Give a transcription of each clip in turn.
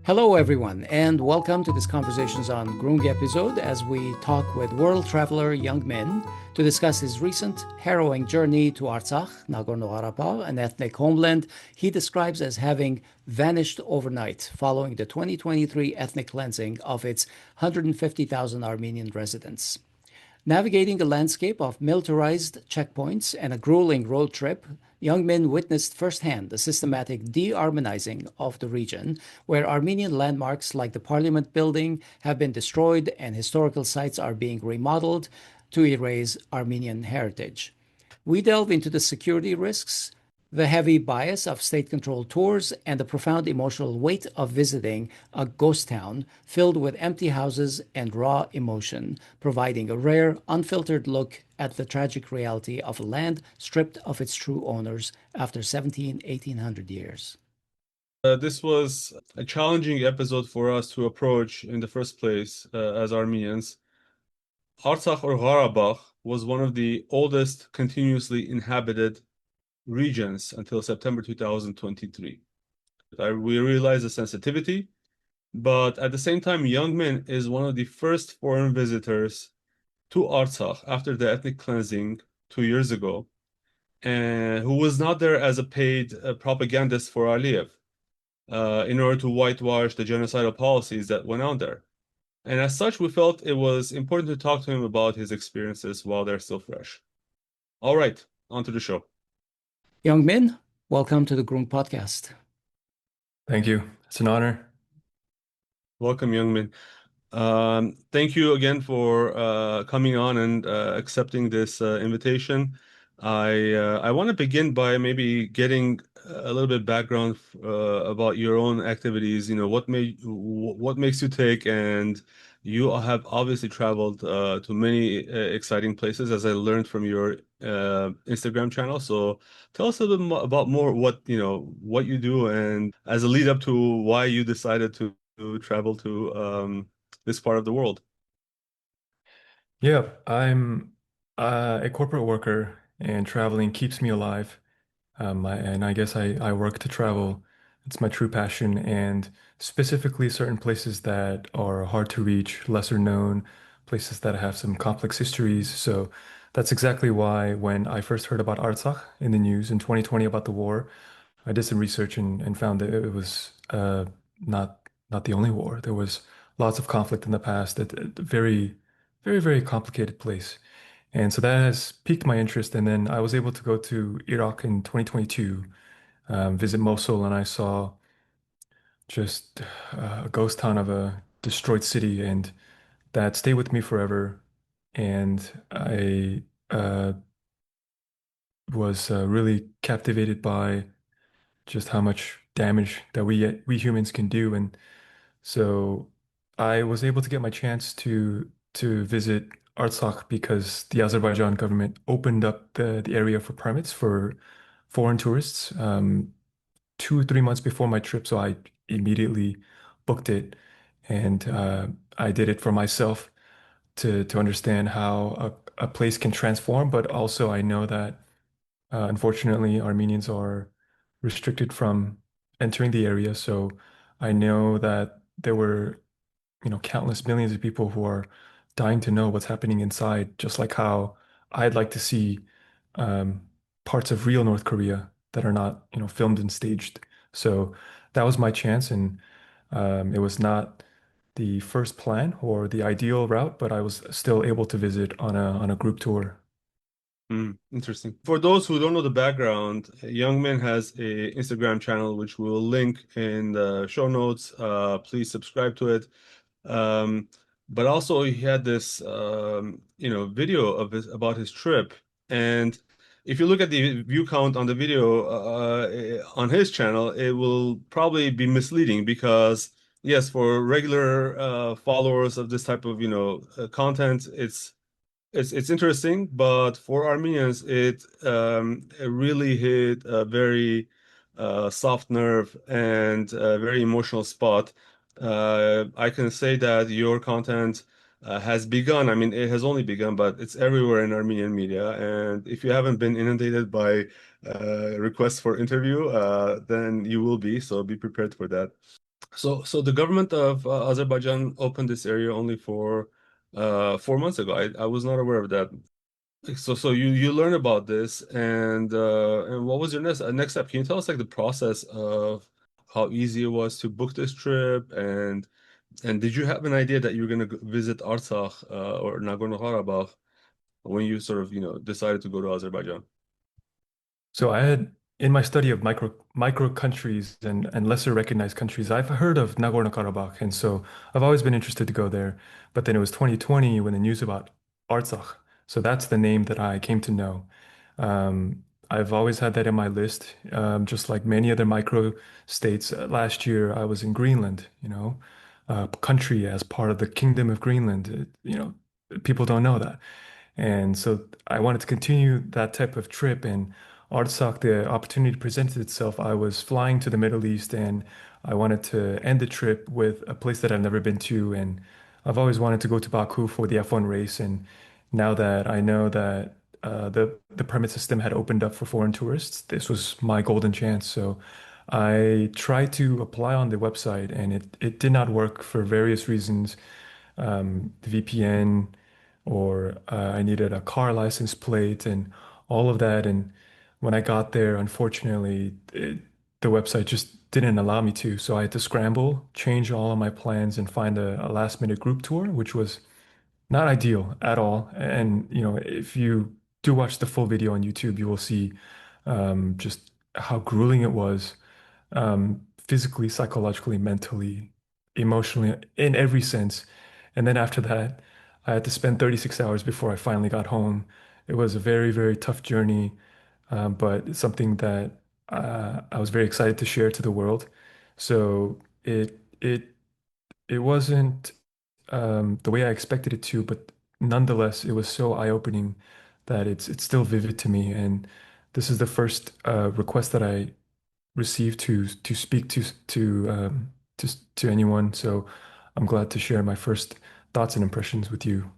Hello, everyone, and welcome to this Conversations on Groong episode as we talk with world traveler YoungMin to discuss his recent harrowing journey to Artsakh, Nagorno-Karabakh, an ethnic homeland he describes as having vanished overnight following the 2023 ethnic cleansing of its 150,000 Armenian residents. Navigating a landscape of militarized checkpoints and a grueling road trip, YoungMin witnessed firsthand the systematic de-Armenizing of the region, where Armenian landmarks like the Parliament building have been destroyed and historical sites are being remodeled to erase Armenian heritage. We delve into the security risks, the heavy bias of state-controlled tours, and the profound emotional weight of visiting a ghost town filled with empty houses and raw emotion, providing a rare, unfiltered look at the tragic reality of a land stripped of its true owners after 1800 years. This was a challenging episode for us to approach in the first place as Armenians. Artsakh or Karabakh was one of the oldest continuously inhabited regions until September 2023. We realize the sensitivity, but at the same time, YoungMin is one of the first foreign visitors to Artsakh after the ethnic cleansing 2 years ago, and who was not there as a paid propagandist for Aliyev in order to whitewash the genocidal policies that went on there. And as such, we felt it was important to talk to him about his experiences while they're still fresh. All right, on to the show. YoungMin, welcome to the Groong podcast. Thank you. It's an honor. Welcome, YoungMin. Thank you again for coming on and accepting this invitation. I want to begin by maybe getting a little bit background about your own activities. You know, what makes you take, and you have obviously traveled to many exciting places, as I learned from your Instagram channel. So tell us a little bit about what you do, and as a lead up to why you decided to travel to this part of the world. Yeah, I'm a corporate worker, and traveling keeps me alive. And I guess I work to travel. It's my true passion, and specifically certain places that are hard to reach, lesser known, places that have some complex histories. So that's exactly why when I first heard about Artsakh in the news in 2020 about the war, I did some research and found that it was not the only war. There was lots of conflict in the past. A very, very, very complicated place. And so that has piqued my interest. And then I was able to go to Iraq in 2022, visit Mosul, and I saw just a ghost town of a destroyed city, and that stayed with me forever. And I was really captivated by just how much damage that we humans can do. And so I was able to get my chance to visit Artsakh because the Azerbaijan government opened up the area for permits for foreign tourists 2 or 3 months before my trip. So I immediately booked it, and I did it for myself to understand how a place can transform. But also I know that unfortunately Armenians are restricted from entering the area. So I know that there were, countless millions of people who are dying to know what's happening inside, just like how I'd like to see um, parts of real North Korea that are not, filmed and staged. So that was my chance, and it was not the first plan or the ideal route, but I was still able to visit on a group tour. Interesting. For those who don't know the background, YoungMin has a Instagram channel which we'll link in the show notes. Please subscribe to it. But also he had this video about his trip, and if you look at the view count on the video on his channel, it will probably be misleading because yes, for regular followers of this type of content, it's interesting, but for Armenians, it really hit a very soft nerve and a very emotional spot. I can say that your content has begun. I mean, it has only begun, but it's everywhere in Armenian media. And if you haven't been inundated by requests for interview, then you will be. So be prepared for that. So the government of Azerbaijan opened this area only for 4 months ago. I was not aware of that. So you learn about this, and what was your next step? Can you tell us like the process of how easy it was to book this trip, and did you have an idea that you were going to visit Artsakh or Nagorno-Karabakh when you sort of decided to go to Azerbaijan? So I had in my study of micro countries and lesser recognized countries, I've heard of Nagorno-Karabakh, and so I've always been interested to go there. But then it was 2020 when the news about Artsakh. So that's the name that I came to know. I've always had that in my list, just like many other micro states. Last year, I was in Greenland, country as part of the Kingdom of Greenland. People don't know that. And so I wanted to continue that type of trip. And Artsakh, the opportunity presented itself. I was flying to the Middle East and I wanted to end the trip with a place that I've never been to. And I've always wanted to go to Baku for the F1 race. And now that I know that the permit system had opened up for foreign tourists, this was my golden chance. So I tried to apply on the website and it did not work for various reasons. The VPN, or I needed a car license plate and all of that. And when I got there, unfortunately, the website just didn't allow me to. So I had to scramble, change all of my plans, and find a last minute group tour, which was not ideal at all. And, if you do watch the full video on YouTube, you will see just how grueling it was, physically, psychologically, mentally, emotionally, in every sense. And then after that, I had to spend 36 hours before I finally got home. It was a very, very tough journey, but it's something that I was very excited to share to the world. So it wasn't the way I expected it to, but nonetheless, it was so eye-opening that it's still vivid to me. And this is the first request that I received to speak to anyone. So I'm glad to share my first thoughts and impressions with you.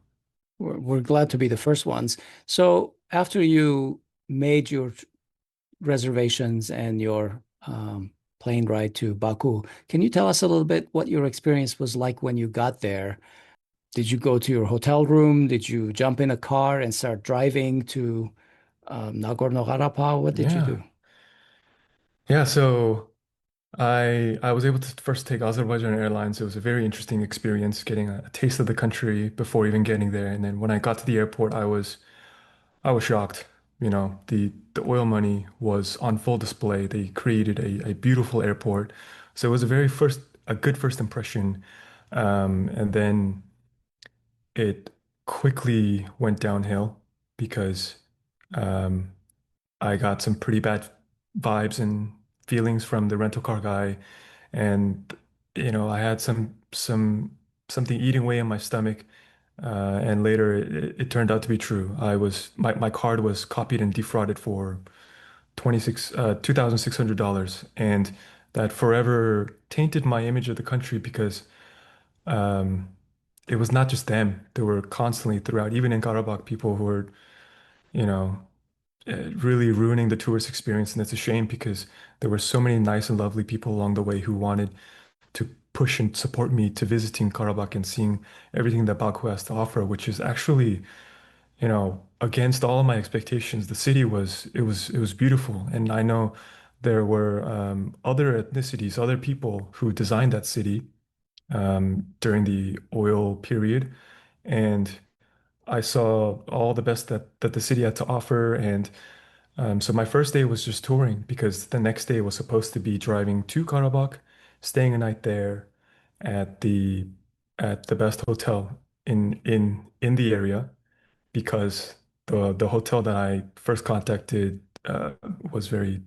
We're glad to be the first ones. So after you made your reservations and your plane ride to Baku, can you tell us a little bit what your experience was like when you got there? Did you go to your hotel room? Did you jump in a car and start driving to Nagorno-Karabakh? What did you Yeah. do? Yeah, so I was able to first take Azerbaijan Airlines. It was a very interesting experience getting a taste of the country before even getting there. And then when I got to the airport, I was shocked. The oil money was on full display. They created a beautiful airport. So it was a good first impression. And then it quickly went downhill because um, I got some pretty bad vibes and feelings from the rental car guy, and I had something eating away in my stomach, and later it turned out to be true. My card was copied and defrauded for $2,600, and that forever tainted my image of the country because um, it was not just them. There were constantly throughout, even in Karabakh, people who were, you know, really ruining the tourist experience. And it's a shame because there were so many nice and lovely people along the way who wanted to push and support me to visiting Karabakh and seeing everything that Baku has to offer, which is actually, against all of my expectations. The city it was beautiful. And I know there were other ethnicities, other people who designed that city during the oil period. And I saw all the best that the city had to offer. And so my first day was just touring because the next day was supposed to be driving to Karabakh, staying a night there at the at the best hotel in the area because the hotel that I first contacted was very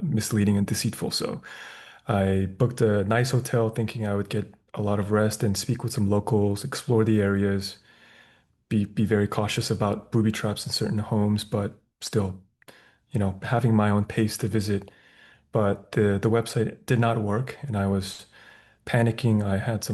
misleading and deceitful. So I booked a nice hotel thinking I would get a lot of rest and speak with some locals, explore the areas, be very cautious about booby traps in certain homes, but still, having my own pace to visit. But the website did not work, and I was panicking. I had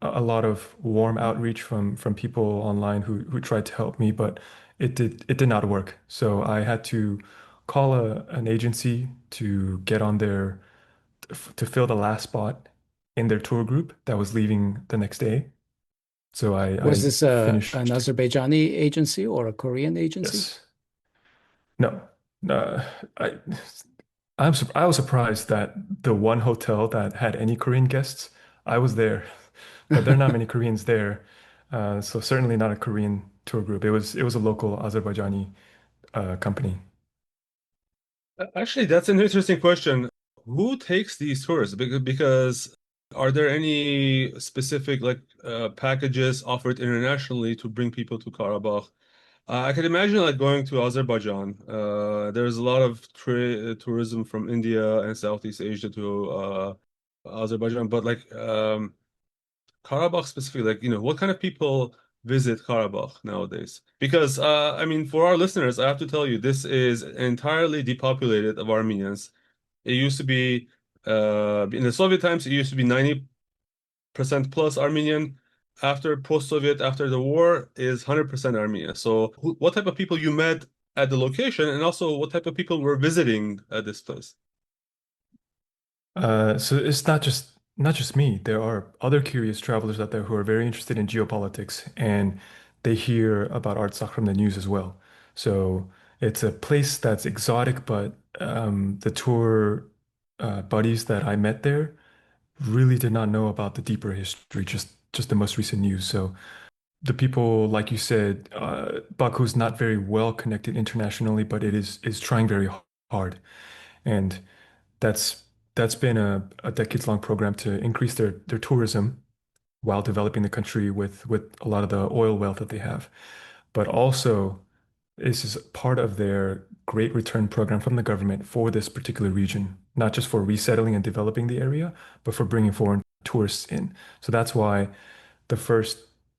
a lot of warm outreach from people online who tried to help me, but it did not work. So I had to call an agency to get on there to fill the last spot. in their tour group that was leaving the next day. So Was I this an finished, Azerbaijani agency or a Korean agency? yes. No, uh, I I was surprised that the one hotel that had any Korean guests, I was there, but there are not many Koreans there. So certainly not a Korean tour group. It was a local Azerbaijani company. Actually, that's an interesting question. Who takes these tours? Because are there any specific packages offered internationally to bring people to Karabakh? I can imagine like going to Azerbaijan. There's a lot of tourism from India and Southeast Asia to Azerbaijan, but Karabakh specifically, what kind of people visit Karabakh nowadays? Because I mean, for our listeners, I have to tell you, this is entirely depopulated of Armenians. It used to be in the Soviet times, it used to be 90% plus Armenian. After post-Soviet, after the war, is 100% Armenian. So, what type of people you met at the location, and also what type of people were visiting at this place? So it's not just me. There are other curious travelers out there who are very interested in geopolitics, and they hear about Artsakh from the news as well. So it's a place that's exotic, but the tour buddies that I met there really did not know about the deeper history, just the most recent news. So the people, like you said, Baku's not very well connected internationally, but it is trying very hard, and that's that's been a decades-long program to increase their tourism while developing the country with a lot of the oil wealth that they have. But also, this is part of their Great Return program from the government for this particular region, not just for resettling and developing the area, but for bringing foreign tourists in. So that's why the first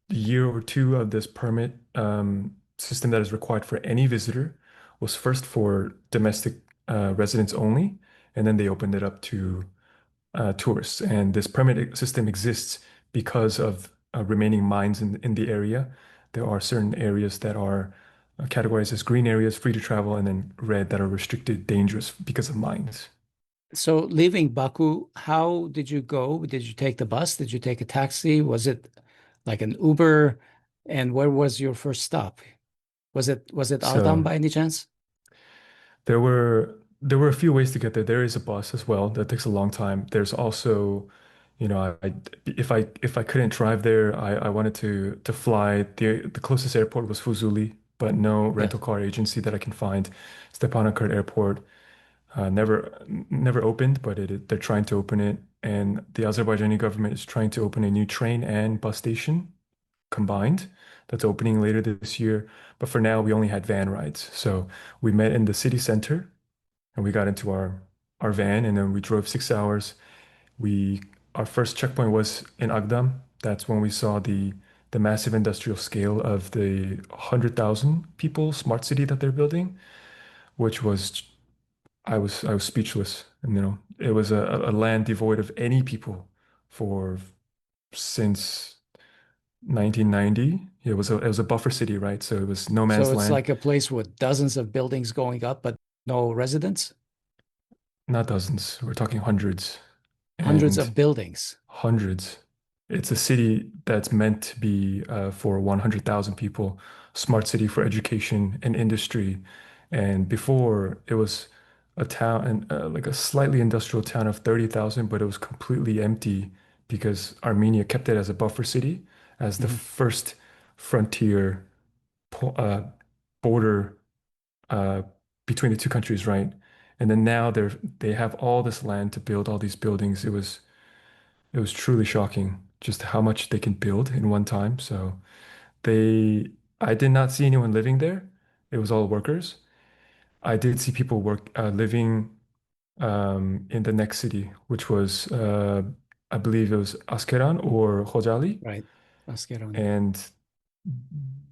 year or two of this permit system that is required for any visitor was first for domestic residents only, and then they opened it up to tourists. And this permit system exists because of remaining mines in the area. There are certain areas that are categorized as green areas, free to travel, and then red that are restricted, dangerous because of mines. So leaving Baku, how did you go? Did you take the bus? Did you take a taxi? Was it like an Uber? And where was your first stop? Was it Agdam So by any chance? there were a few ways to get there. There is a bus as well that takes a long time. There's also, if I couldn't drive there, I wanted to fly. The closest airport was Fuzuli, but no Yeah. rental car agency that I can find. Stepanakert Airport never opened, but they're trying to open it, and the Azerbaijani government is trying to open a new train and bus station combined that's opening later this year. But for now, we only had van rides. So we met in the city center and we got into our van and then we drove 6 hours. We Our first checkpoint was in Agdam. That's when we saw the massive industrial scale of the 100,000 people smart city that they're building, which was I was speechless. And it was a land devoid of any people for since 1990. It was a buffer city, right? So it was no So man's it's land. like a place with dozens of buildings going up, but no residents, Not dozens. We're talking hundreds hundreds and of buildings. hundreds. It's a city that's meant to be for 100,000 people, smart city for education and industry. And before it was a town and like a slightly industrial town of 30,000, but it was completely empty because Armenia kept it as a buffer city, as the Mhm. first frontier uh, border uh, between the two countries, right? And then now they have all this land to build all these buildings. It was truly shocking just how much they can build in one time. So they I did not see anyone living there. It was all workers. I did see people living in the next city, which was I believe it was Askeran or Khojali, Right. Askeran, yeah. and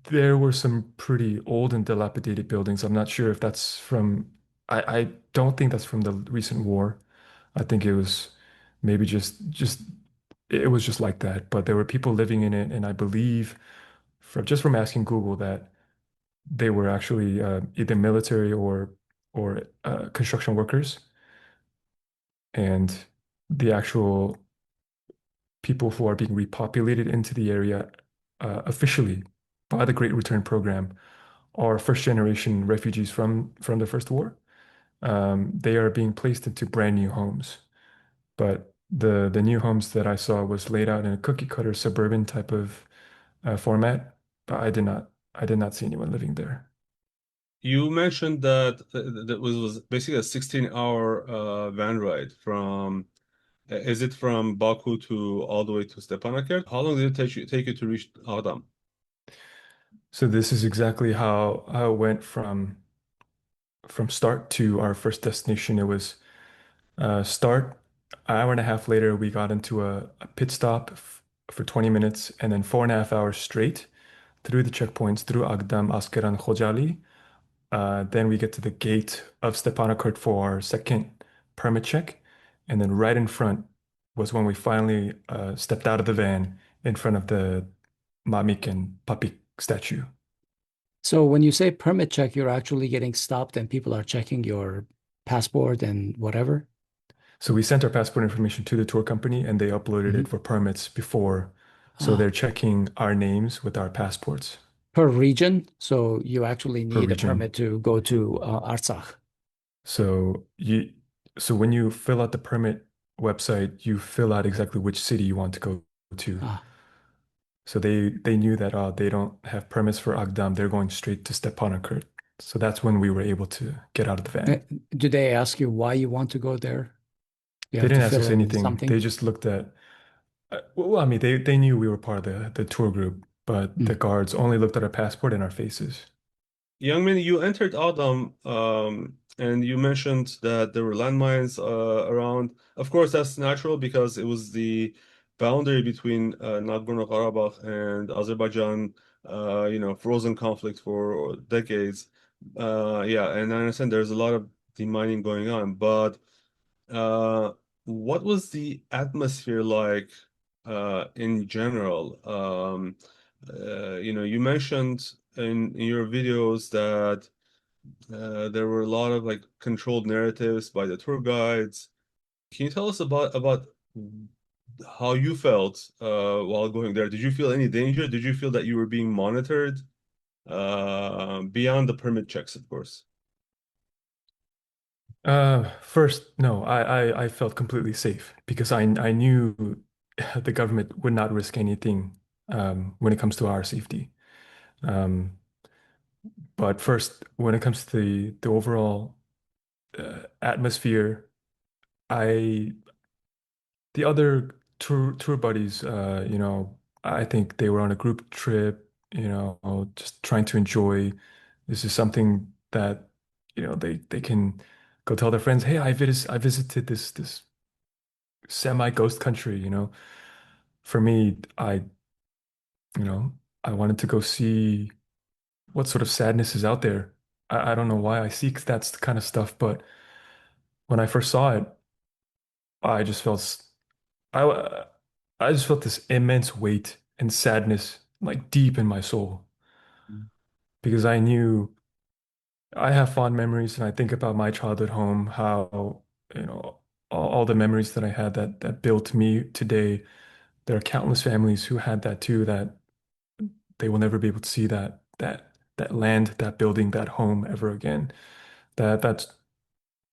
there were some pretty old and dilapidated buildings. I'm not sure if that's from, I don't think that's from the recent war. I think it was maybe just it was just like that. But there were people living in it, and I believe from asking Google that they were actually either military or construction workers, and the actual people who are being repopulated into the area officially by the Great Return Program are first generation refugees from the First War. They are being placed into brand new homes. But the new homes that I saw was laid out in a cookie cutter suburban type of format, but I did not see anyone living there. You mentioned that that was basically a 16-hour van ride from, is it from Baku to all the way to Stepanakert? How long did it take you to reach Agdam? So this is exactly how it went from start to our first destination. It was start, an hour and a half later, we got into a pit stop for 20 minutes, and then 4.5 hours straight through the checkpoints, through Agdam, Askeran, Khojali. Then we get to the gate of Stepanakert for our second permit check. And then right in front was when we finally stepped out of the van in front of the Mamik and Papik statue. So when you say permit check, you're actually getting stopped and people are checking your passport and whatever. So we sent our passport information to the tour company and they uploaded Mhm. it for permits before. So Ah, they're checking our names with our passports per region. So you actually per need a region. permit to go to Artsakh. So you so when you fill out the permit website, you fill out exactly which city you want to go to. Ah. So they knew that they don't have permits for Agdam. They're going straight to Stepanakert. So that's when we were able to get out of the Uh, van. Do they ask you why you want to go there? You They have to didn't ask fill us in anything. They something. just looked at well, I mean, they knew we were part of the tour group, but the Mm. guards only looked at our passport and our faces. YoungMin, you entered Agdam, and you mentioned that there were landmines around. Of course, that's natural because it was the boundary between Nagorno-Karabakh and Azerbaijan, frozen conflict for decades. Yeah, and I understand there's a lot of demining going on, but uh, what was the atmosphere like in general? You mentioned in your videos that there were a lot of like controlled narratives by the tour guides. Can you tell us about how you felt while going there? Did you feel any danger? Did you feel that you were being monitored beyond the permit checks, of course? First, no, I felt completely safe because I knew the government would not risk anything when it comes to our safety. Um, but first, when it comes to the overall atmosphere, I the other tour buddies, I think they were on a group trip, just trying to enjoy. This is something that, they can go tell their friends, hey, I visited this semi-ghost country. For me, you know, I wanted to go see what sort of sadness is out there. I don't know why I seek that kind of stuff, but when I first saw it, I just felt I I just felt this immense weight and sadness like deep in my soul because I knew I have fond memories and I think about my childhood home, how, all the memories that I had that built me today. There are countless families who had that too, that they will never be able to see that land, that building, that home ever again. That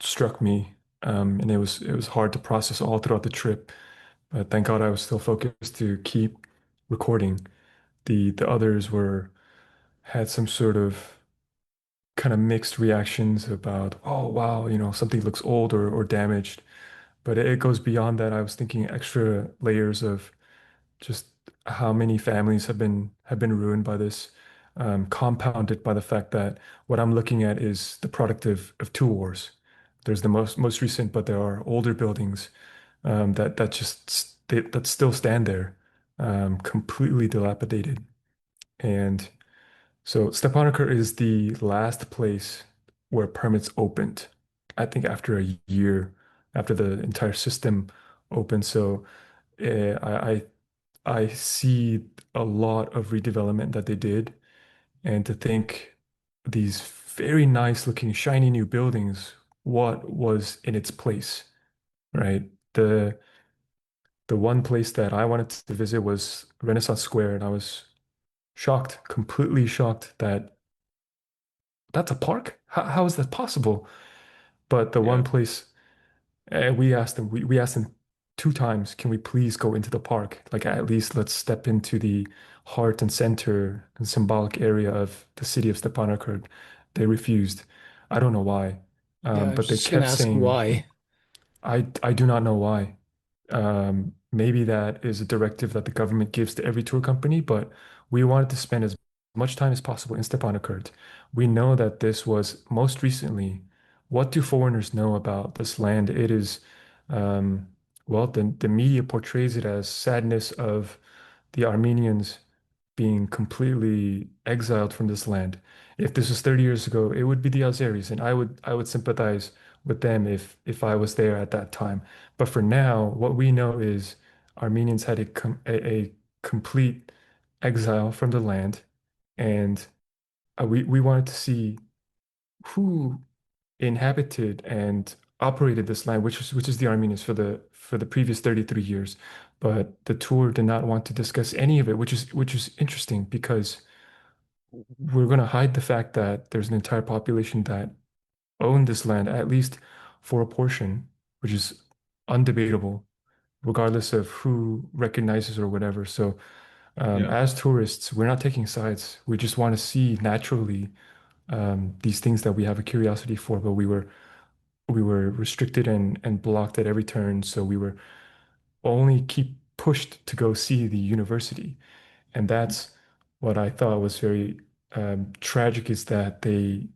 struck me. And it was hard to process all throughout the trip. But thank God I was still focused to keep recording. The others were had some sort of kind of mixed reactions about, oh wow, something looks old or damaged. But it goes beyond that. I was thinking extra layers of just how many families have been ruined by this, compounded by the fact that what I'm looking at is the product of two wars. There's the most recent, but there are older buildings that still stand there, completely dilapidated. And so Stepanakert is the last place where permits opened. I think after a year, after the entire system opened. So I see a lot of redevelopment that they did, and to think these very nice looking shiny new buildings, what was in its place, right? The one place that I wanted to visit was Renaissance Square, and I was shocked, completely shocked that that's a park. How is that possible? But the one Yeah. place we asked them two times, can we please go into the park? Like at least let's step into the heart and center and symbolic area of the city of Stepanakert. They refused. I don't know why. Yeah, I was But they just gonna kept ask saying, why. I do not know why. Maybe that is a directive that the government gives to every tour company, but we wanted to spend as much time as possible in Stepanakert. We know that this was most recently. What do foreigners know about this land? It is, um, well, the media portrays it as sadness of the Armenians being completely exiled from this land. If this was 30 years ago, it would be the Azeris, and I would sympathize with them if I was there at that time. But for now, what we know is Armenians had a complete exile from the land, and we wanted to see who inhabited and operated this land, which is the Armenians for the previous 33 years. But the tour did not want to discuss any of it, which is interesting because we're going to hide the fact that there's an entire population that owned this land, at least for a portion, which is undebatable, regardless of who recognizes or whatever. So, Yeah. as tourists, we're not taking sides. We just want to see naturally these things that we have a curiosity for, but we were restricted and blocked at every turn. So we were only keep pushed to go see the university. And that's what I thought was very tragic is that they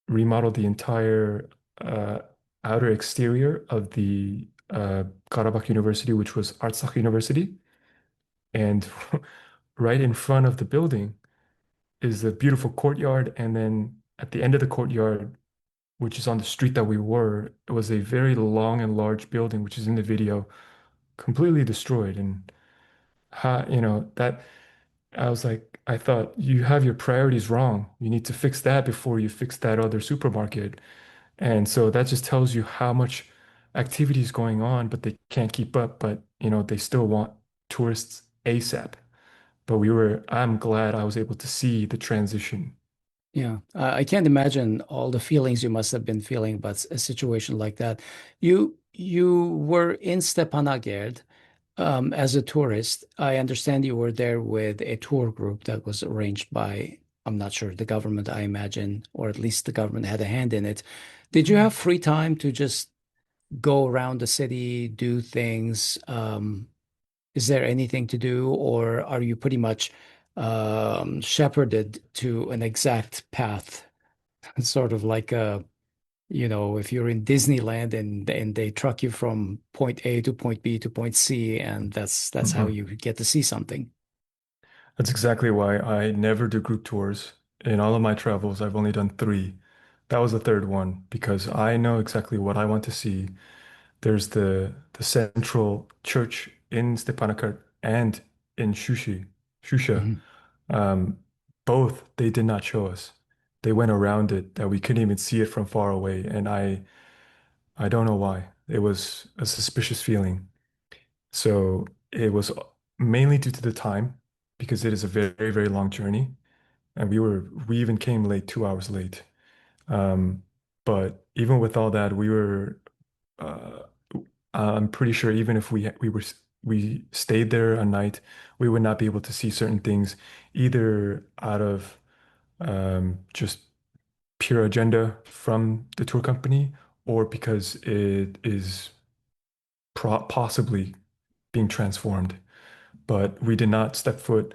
remodeled the entire uh, outer exterior of the Karabakh University, which was Artsakh University. And right in front of the building is a beautiful courtyard. And then at the end of the courtyard, which is on the street that we were, it was a very long and large building, which is in the video, completely destroyed. And that I was like, I thought you have your priorities wrong. You need to fix that before you fix that other supermarket. And so that just tells you how much activity is going on, but they can't keep up. But they still want tourists ASAP. But I'm glad I was able to see the transition. Yeah, I can't imagine all the feelings you must have been feeling about a situation like that. You were in Stepanakert as a tourist. I understand you were there with a tour group that was arranged by, I'm not sure, the government, I imagine, or at least the government had a hand in it. Did you have free time to just go around the city, do things? Is there anything to do, or are you pretty much shepherded to an exact path? Sort of like if you're in Disneyland and they truck you from point A to point B to point C, and that's how Mhm. you get to see something. That's exactly why I never do group tours. In all of my travels, I've only done three. That was the third one because I know exactly what I want to see. There's the central church in Stepanakert and in Shusha. Mhm. Um, Both they did not show us. They went around it that we couldn't even see it from far away, and I don't know why. It was a suspicious feeling. So it was mainly due to the time because it is a very, very long journey. And we even came late, 2 hours late. Um, but even with all that, uh, I'm pretty sure even if we stayed there a night, we would not be able to see certain things either out of just pure agenda from the tour company or because it is possibly being transformed. But we did not step foot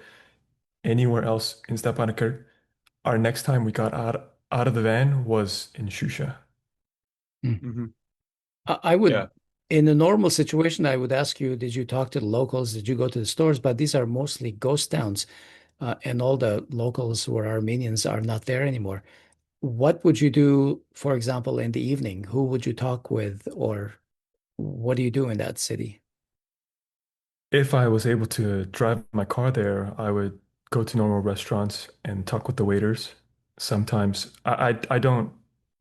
anywhere else in Stepanakert. Our next time we got out of the van was in Shusha. Mm. Hmm. I would, Yeah. in a normal situation, I would ask you, did you talk to the locals? Did you go to the stores? But these are mostly ghost towns, and all the locals who are Armenians are not there anymore. What would you do, for example, in the evening? Who would you talk with, or what do you do in that city? If I was able to drive my car there, I would go to normal restaurants and talk with the waiters. Sometimes I don't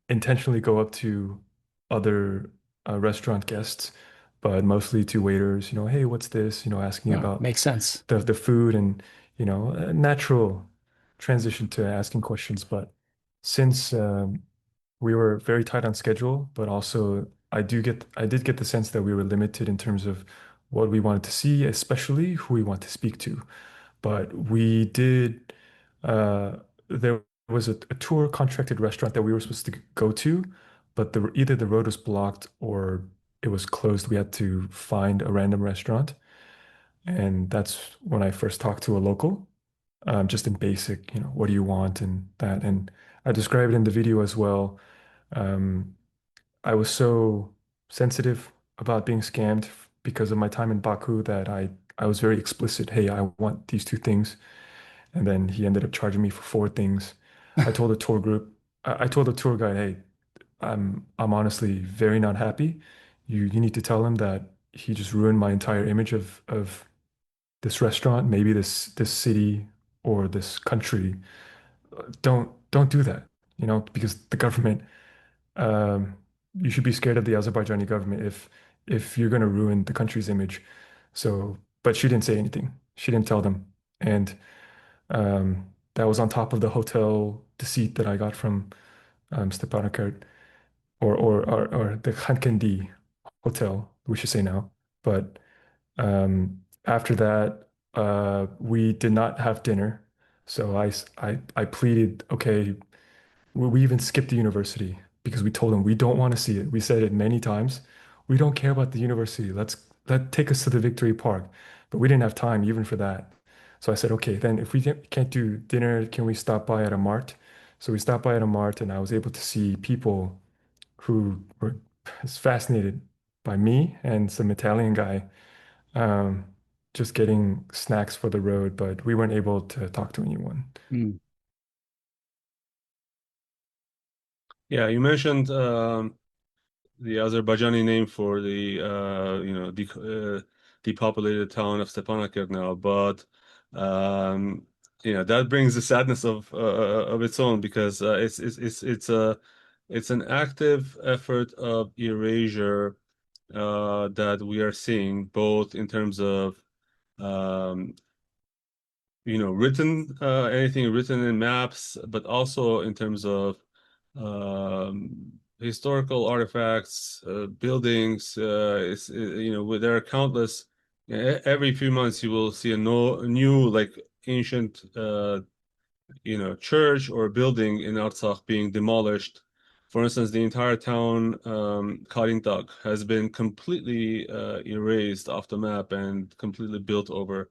intentionally go up to other restaurant guests, but mostly to waiters, hey, what's this? Asking Oh, about makes sense. the food and, a natural transition to asking questions. But since we were very tight on schedule, but also I did get the sense that we were limited in terms of what we wanted to see, especially who we want to speak to. But we did, there was a tour contracted restaurant that we were supposed to go to, but either the road was blocked or it was closed. We had to find a random restaurant. And that's when I first talked to a local, just in basic, what do you want and that. And I described it in the video as well. Um, I was so sensitive about being scammed because of my time in Baku that I was very explicit. Hey, I want these two things. And then he ended up charging me for four things. I told the tour group, I told the tour guide, hey, I'm honestly very not happy. You need to tell him that he just ruined my entire image of this restaurant, maybe this city or this country. Don't do that, because the government, um, you should be scared of the Azerbaijani government if you're going to ruin the country's image. So, but she didn't say anything. She didn't tell them, and that was on top of the hotel deceit that I got from Stepanakert or the Khankendi hotel, we should say now. But after that, we did not have dinner. So I pleaded, okay, we even skipped the university because we told them we don't want to see it. We said it many times. We don't care about the university. Take us to the Victory Park. But we didn't have time even for that. So I said, okay, then if we can't do dinner, can we stop by at a mart? So we stopped by at a mart, and I was able to see people who were fascinated by me and some Italian guy, um, just getting snacks for the road, but we weren't able to talk to anyone. Mm. Yeah, you mentioned the Azerbaijani name for the depopulated town of Stepanakert now, but that brings the sadness of its own because it's an active effort of erasure that we are seeing both in terms of um, written anything written in maps, but also in terms of historical artifacts, buildings. There are countless. Every few months, you will see a new like ancient, church or building in Artsakh being demolished. For instance, the entire town, Karintak, has been completely erased off the map and completely built over.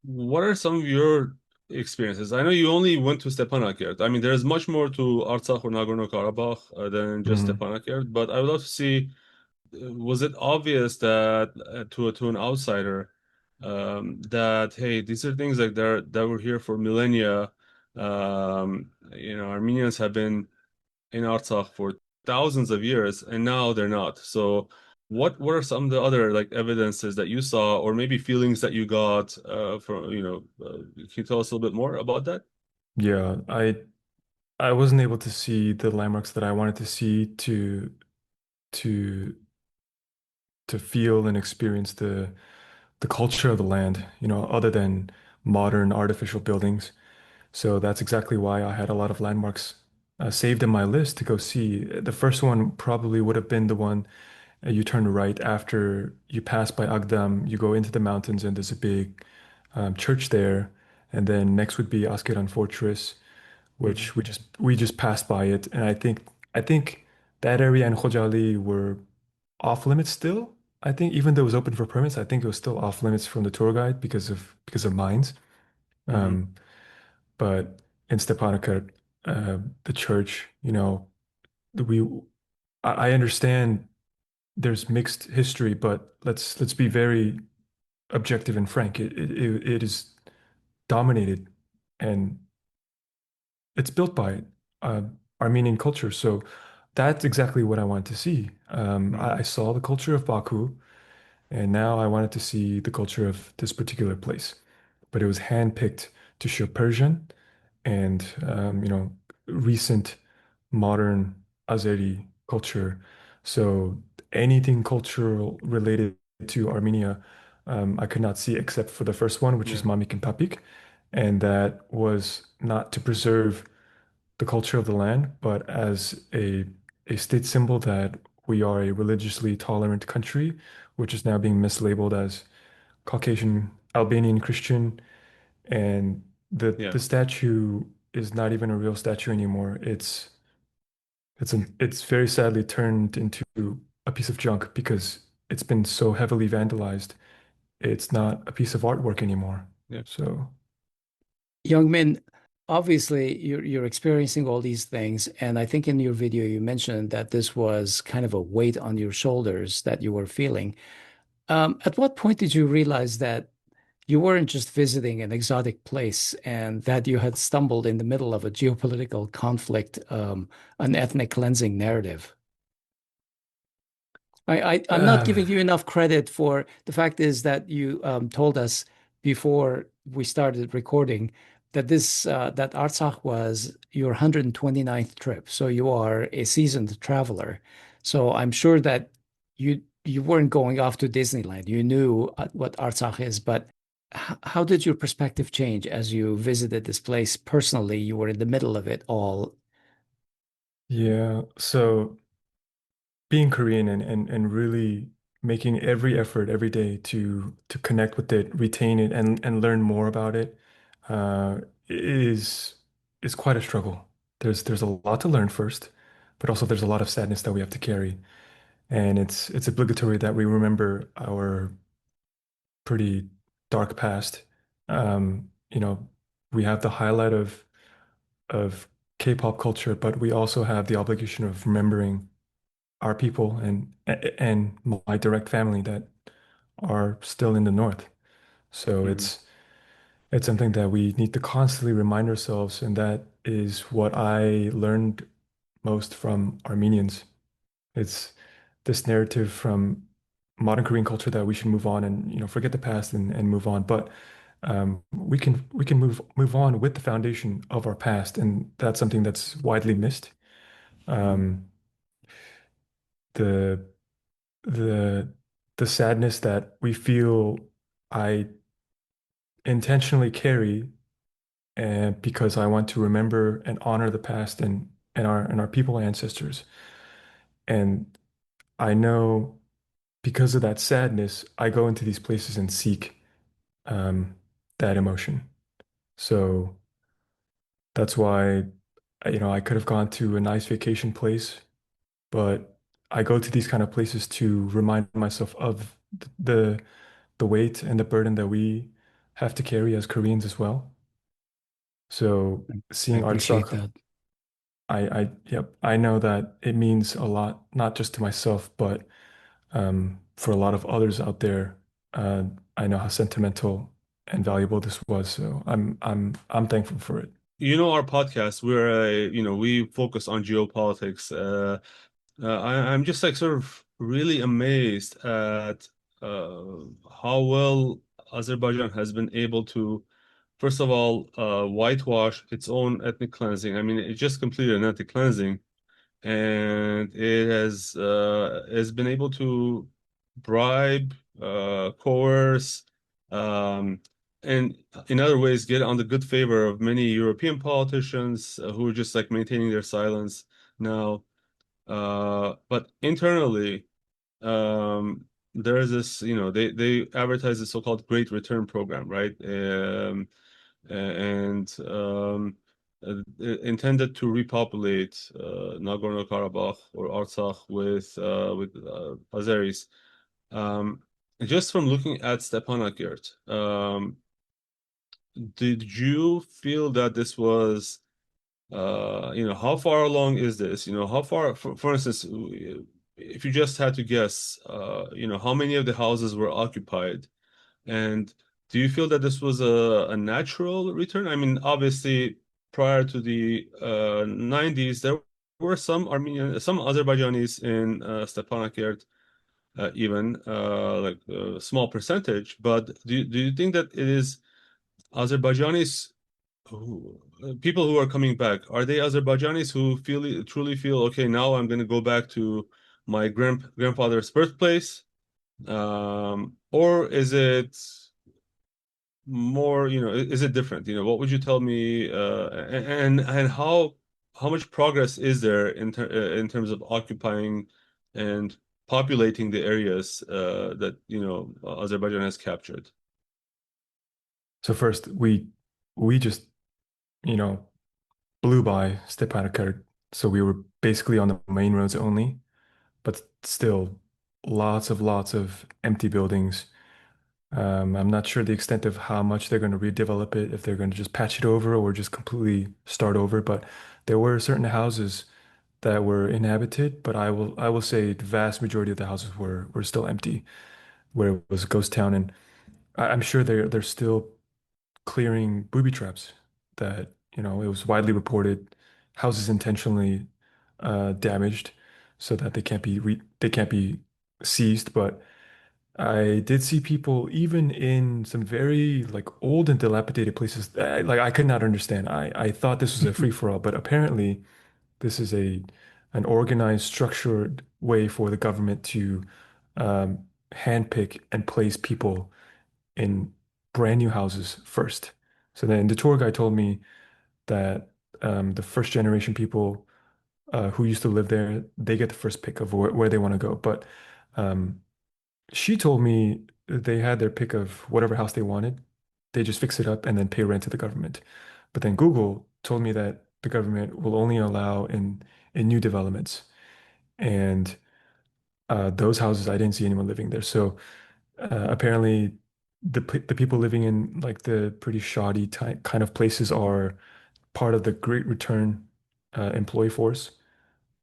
What are some of your experiences? I know you only went to Stepanakert. I mean, there's much more to Artsakh or Nagorno-Karabakh than just Mhm. Stepanakert, but I would love to see, was it obvious that to an outsider that hey, these are things like that were here for millennia. Armenians have been in Artsakh for thousands of years, and now they're not. So, what are some of the other like evidences that you saw, or maybe feelings that you got from can you tell us a little bit more about that? Yeah, I wasn't able to see the landmarks that I wanted to see to to feel and experience the culture of the land, other than modern artificial buildings. So that's exactly why I had a lot of landmarks saved in my list to go see. The first one probably would have been the one you turn right after you pass by Agdam, you go into the mountains, and there's a big church there. And then next would be Askeran Fortress, Mhm. which we just passed by it. And I think that area and Khojali were off limits still. I think even though it was open for permits, I think it was still off limits from the tour guide because of mines. Hmm. Um, but in Stepanakert, the church, we I understand there's mixed history, but let's be very objective and frank. It is dominated and it's built by uh, Armenian culture. So that's exactly what I wanted to see. I saw the culture of Baku, and now I wanted to see the culture of this particular place. But it was handpicked to show Persian and recent modern Azeri culture. So anything cultural related to Armenia, I could not see except for the first one, which is Yeah. Mamik and Papik. And that was not to preserve the culture of the land, but as a state symbol that we are a religiously tolerant country, which is now being mislabeled as Caucasian Albanian Christian. And Yeah. the statue is not even a real statue anymore. It's very sadly turned into a piece of junk because it's been so heavily vandalized. It's not a piece of artwork anymore. Yeah. So Young men, obviously you're experiencing all these things, and I think in your video you mentioned that this was kind of a weight on your shoulders that you were feeling. At what point did you realize that you weren't just visiting an exotic place and that you had stumbled in the middle of a geopolitical conflict, an ethnic cleansing narrative? I'm not giving uh, you enough credit for the fact is that you told us before we started recording that that Artsakh was your 129th trip. So you are a seasoned traveler. So I'm sure that you weren't going off to Disneyland. You knew what Artsakh is, but how did your perspective change as you visited this place personally? You were in the middle of it all. yeah. So being Korean and really making every effort every day to connect with it, retain it, and learn more about it, uh, is is quite a struggle. There's a lot to learn first, but also there's a lot of sadness that we have to carry. And it's obligatory that we remember our pretty dark past. You know, we have the highlight of K-pop culture, but we also have the obligation of remembering our people and my direct family that are still in the north. So Mhm. it's something that we need to constantly remind ourselves, and that is what I learned most from Armenians. It's this narrative from modern Korean culture that we should move on and forget the past and move on. But we can move on with the foundation of our past, and that's something that's widely missed. Mhm. Um, the the the sadness that we feel I intentionally carry, and because I want to remember and honor the past and our people ancestors. And I know because of that sadness, I go into these places and seek um, that emotion. So that's why, I could have gone to a nice vacation place, but I go to these kind of places to remind myself of the weight and the burden that we have to carry as Koreans as well. So I seeing appreciate Artsakh, that. yep, I know that it means a lot, not just to myself, but for a lot of others out there. Uh, I know how sentimental and valuable this was, so I'm thankful for it. Our podcast, we focus on geopolitics. I'm just like sort of really amazed at how well Azerbaijan has been able to, first of all, whitewash its own ethnic cleansing. I mean, it just completed an ethnic cleansing, and it has been able to bribe, coerce, um, and in other ways get on the good favor of many European politicians who are just like maintaining their silence now. But internally, there is this, they advertise the so-called Great Return Program, right? Intended to repopulate Nagorno-Karabakh or Artsakh with Azeris. Um, just from looking at Stepanakert, did you feel that this was how far along is this? How far, for instance, if you just had to guess, how many of the houses were occupied? And do you feel that this was a natural return? I mean, obviously, prior to the 90s, there were some Azerbaijanis in Stepanakert, even like a small percentage. But do you think that it is Azerbaijanis people who are coming back, are they Azerbaijanis who truly feel, okay, now I'm going to go back to my grandfather's birthplace? Or is it more, is it different? What would you tell me, and how much progress is there in terms of occupying and populating the areas that Azerbaijan has captured? So first, we just, you know, blew by Stepanakert. So we were basically on the main roads only, but still lots of empty buildings. I'm not sure the extent of how much they're going to redevelop it, if they're going to just patch it over or just completely start over. But there were certain houses that were inhabited, but I will say the vast majority of the houses were still empty, where it was a ghost town. And I'm sure they're still clearing booby traps that, it was widely reported houses intentionally damaged so that they can't be seized. But I did see people even in some very like old and dilapidated places. Like I could not understand. I thought this was a free for all, but apparently this is an organized, structured way for the government to um, handpick and place people in brand new houses first. So then the tour guide told me that the first generation people who used to live there, they get the first pick of where they want to go. But um, she told me they had their pick of whatever house they wanted. They just fix it up and then pay rent to the government. But then Google told me that the government will only allow in new developments. And those houses, I didn't see anyone living there. So apparently, the people living in like the pretty shoddy type kind of places are part of the Great Return employee force,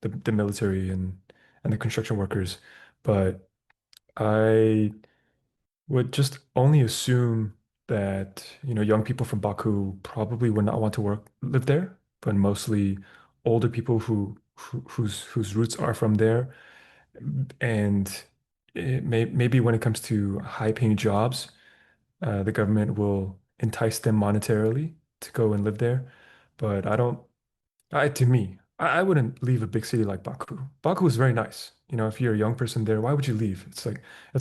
the military and the construction workers. But I would just only assume that, young people from Baku probably would not want to live there, but mostly older people whose roots are from there. And maybe when it comes to high-paying jobs, the government will entice them monetarily to go and live there. But I don't, to me, I wouldn't leave a big city like Baku. Baku is very nice. If you're a young person there, why would you leave? It's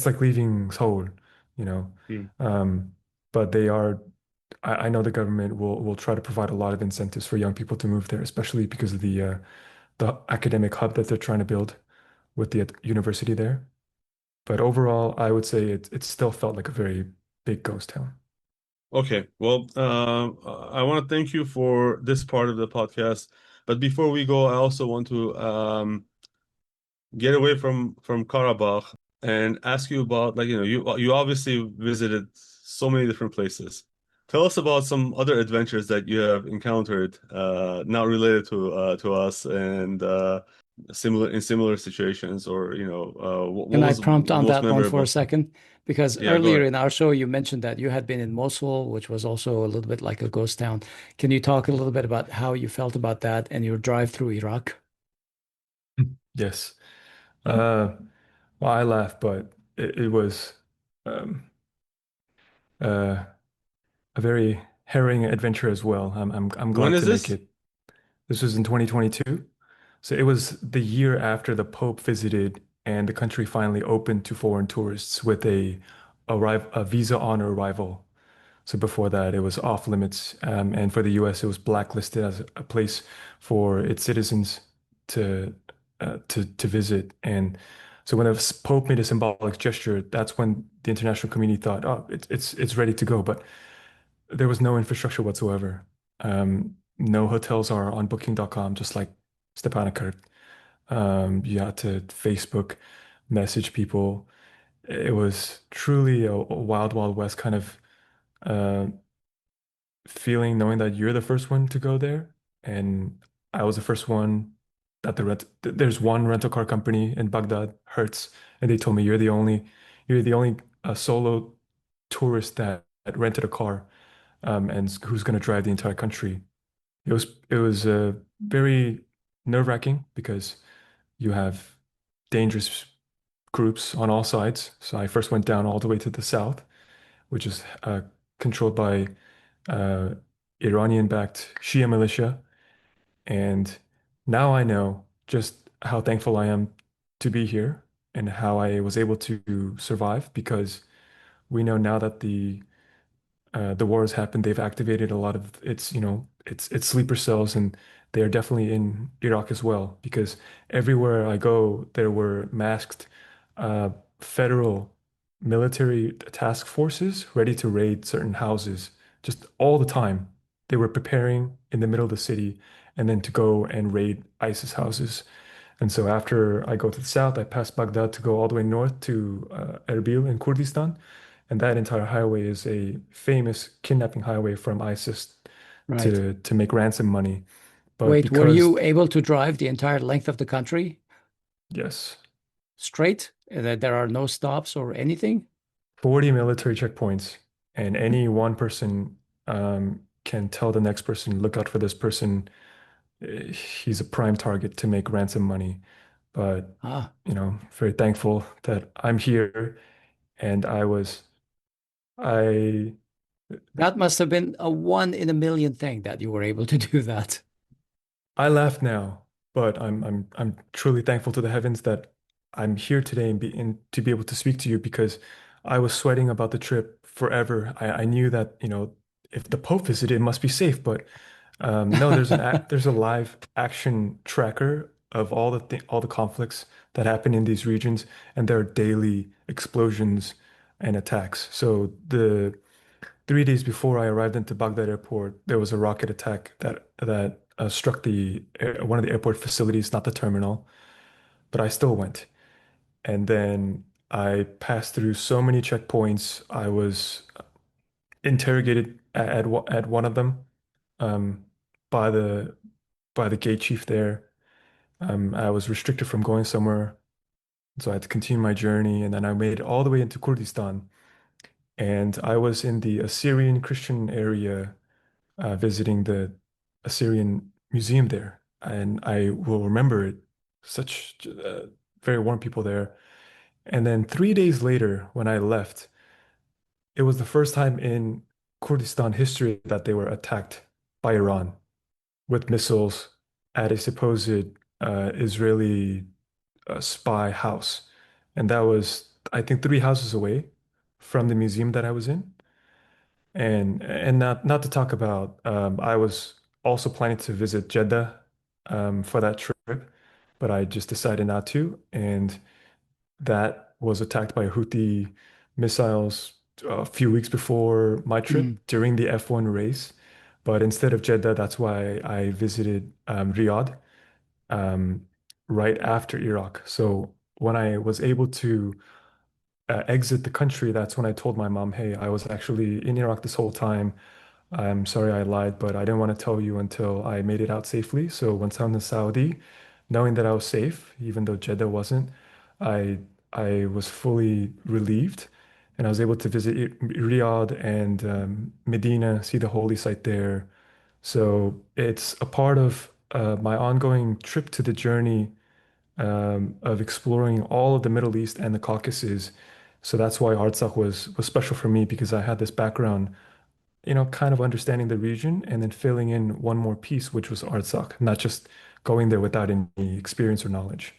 like leaving Seoul, you know. Hmm. Um, but they are, I know the government will try to provide a lot of incentives for young people to move there, especially because of the academic hub that they're trying to build with the university there. But overall, I would say it still felt like a very big ghost town. Okay, well, I want to thank you for this part of the podcast. But before we go, I also want to get away from Karabakh and ask you about, like, you obviously visited so many different places. Tell us about some other adventures that you have encountered, not related to us, and similar situations, or what Can I was prompt on most that one for a memorable? second? Because Yeah, go earlier ahead. in our show, you mentioned that you had been in Mosul, which was also a little bit like a ghost town. Can you talk a little bit about how you felt about that and your drive through Iraq? Yes. Uh, well, I laugh, but it was um, uh, a very harrowing adventure as well. I'm When glad is to make this? it. This was in 2022. So it was the year after the Pope visited and the country finally opened to foreign tourists with a visa on arrival. So before that, it was off limits. And for the US, it was blacklisted as a place for its citizens to to visit. And so when the Pope made a symbolic gesture, that's when the international community thought, oh, it's ready to go. But there was no infrastructure whatsoever. No hotels are on booking.com, just like Stepanakert. You had to Facebook message people. It was truly a wild, wild west kind of uh, feeling, knowing that you're the first one to go there. And I was the first one that there's one rental car company in Baghdad, Hertz, and they told me you're the only solo tourist that rented a car and who's going to drive the entire country. It was very nerve-wracking because you have dangerous groups on all sides. So I first went down all the way to the south, which is controlled by uh, Iranian-backed Shia militia. And now I know just how thankful I am to be here and how I was able to survive because we know now that the war has happened, they've activated a lot of its sleeper cells, and they are definitely in Iraq as well. Because everywhere I go, there were masked uh, federal military task forces ready to raid certain houses, just all the time. They were preparing in the middle of the city, and then to go and raid ISIS houses. And so after I go to the south, I pass Baghdad to go all the way north to Erbil in Kurdistan. And that entire highway is a famous kidnapping highway from ISIS Right. to make ransom money. But Wait, were because, you able to drive the entire length of the country yes, straight? That there are no stops or anything? 40 military checkpoints, and any one person can tell the next person, look out for this person. He's a prime target to make ransom money. But, Ah, very thankful that I'm here and I that must have been a one in a million thing that you were able to do that. I laugh now, but I'm truly thankful to the heavens that I'm here today and to be able to speak to you because I was sweating about the trip forever. I knew that, if the Pope visited, it must be safe, but no, there's a live action tracker of all the conflicts that happen in these regions, and there are daily explosions and attacks. So the 3 days before I arrived into Baghdad airport, there was a rocket attack that struck one of the airport facilities, not the terminal, but I still went. And then I passed through so many checkpoints. I was interrogated at one of them um, by the gate chief there. I was restricted from going somewhere, so I had to continue my journey. And then I made it all the way into Kurdistan, and I was in the Assyrian Christian area visiting the Assyrian museum there, and I will remember it. Such very warm people there. And then 3 days later, when I left, it was the first time in Kurdistan history that they were attacked by Iran with missiles at a supposed Israeli spy house. And that was, I think, 3 houses away from the museum that I was in. And not to talk about, I was also planning to visit Jeddah for that trip, but I just decided not to. And that was attacked by Houthi missiles a few weeks before my trip Mm. during the F1 race. But instead of Jeddah, that's why I visited Riyadh um, right after Iraq. So when I was able to exit the country, that's when I told my mom, hey, I was actually in Iraq this whole time. I'm sorry I lied, but I didn't want to tell you until I made it out safely. So once I'm in Saudi, knowing that I was safe, even though Jeddah wasn't, I I was fully relieved, and I was able to visit Riyadh and Medina, see the holy site there. So it's a part of my ongoing trip to the journey of exploring all of the Middle East and the Caucasus. So that's why Artsakh was special for me because I had this background, kind of understanding the region and then filling in one more piece, which was Artsakh, not just going there without any experience or knowledge.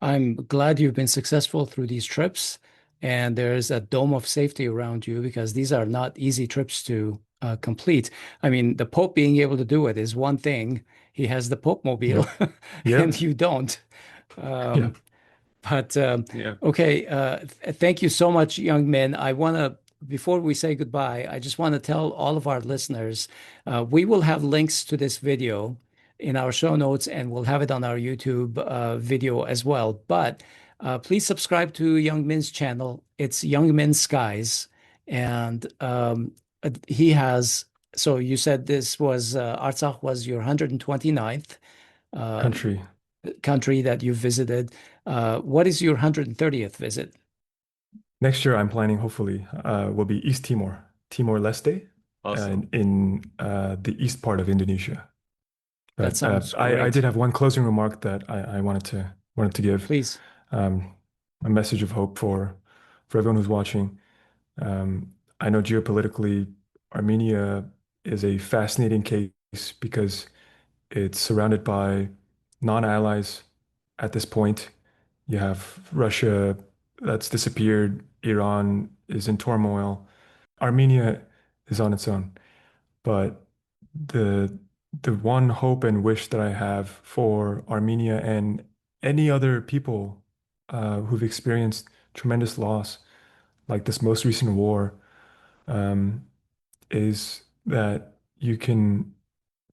I'm glad you've been successful through these trips, and there's a dome of safety around you because these are not easy trips to complete. I mean, the Pope being able to do it is one thing. He has the Pope mobile, Yep. and Yep. you don't. Yeah. Um, but Yeah. okay, thank you so much, young men. I want to, before we say goodbye, I just want to tell all of our listeners we will have links to this video in our show notes, and we'll have it on our YouTube video as well. But please subscribe to Young Min's channel. It's Young Min Skies, and he has. So you said this was Artsakh was your 129th uh, Country. country that you visited. What is your 130th visit? Next year, I'm planning, hopefully, will be East Timor, Timor-Leste, Awesome. in the east part of Indonesia. That But sounds I did great. have one closing remark that I wanted to give Please. um, a message of hope for everyone who's watching. I know geopolitically, Armenia is a fascinating case because it's surrounded by non-allies at this point. You have Russia that's disappeared. Iran is in turmoil. Armenia is on its own. But the the one hope and wish that I have for Armenia and any other people who've experienced tremendous loss, like this most recent war, um, is that you can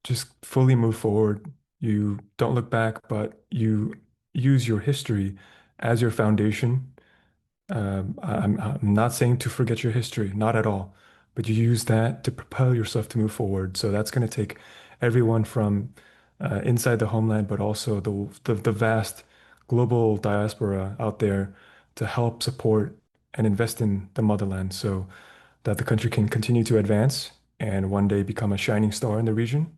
just fully move forward. You don't look back, but you use your history as your foundation. I'm not saying to forget your history, not at all, but you use that to propel yourself to move forward. So that's going to take everyone from inside the homeland, but also the vast global diaspora out there to help support and invest in the motherland so that the country can continue to advance and one day become a shining star in the region.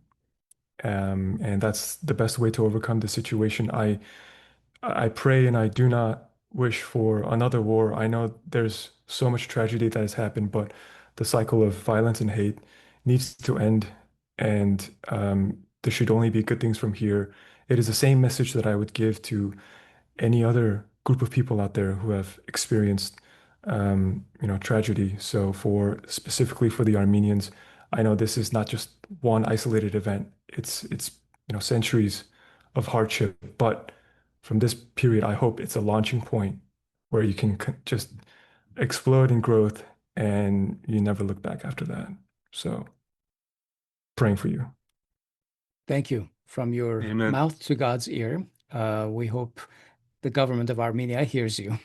And that's the best way to overcome the situation. I pray and I do not wish for another war. I know there's so much tragedy that has happened, but the cycle of violence and hate needs to end, and there should only be good things from here. It is the same message that I would give to any other group of people out there who have experienced, tragedy. So for specifically for the Armenians, I know this is not just one isolated event. It's centuries of hardship, but from this period, I hope it's a launching point where you can just explode in growth and you never look back after that. So praying for you. Thank you. From your Amen. mouth to God's ear. We hope the government of Armenia hears you.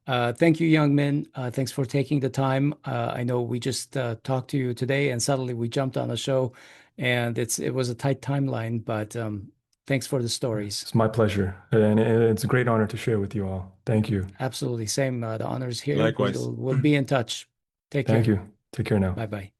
Thank you, YoungMin. Thanks for taking the time. I know we just talked to you today, and suddenly we jumped on a show, and it was a tight timeline, but thanks for the stories. It's my pleasure. And it's a great honor to share with you all. Thank you. Absolutely. Same. The honors here. Likewise. We'll be in touch. Take care. Thank you. Take care now. Bye-bye.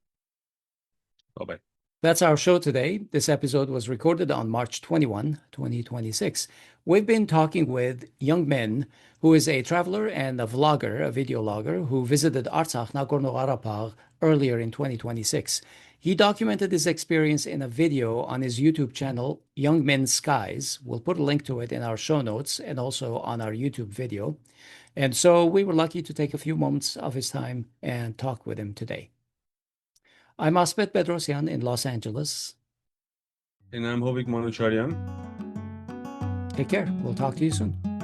Bye-bye. That's our show today. This episode was recorded on March 21, 2026. We've been talking with YoungMin, who is a traveler and a vlogger, a video logger, who visited Artsakh, Nagorno-Karabakh earlier in 2026. He documented his experience in a video on his YouTube channel, YoungMin Skies. We'll put a link to it in our show notes and also on our YouTube video. And so we were lucky to take a few moments of his time and talk with him today. I'm Asbet Bedrosyan in Los Angeles. And I'm Hovik Manucharyan. Take care. We'll talk to you soon.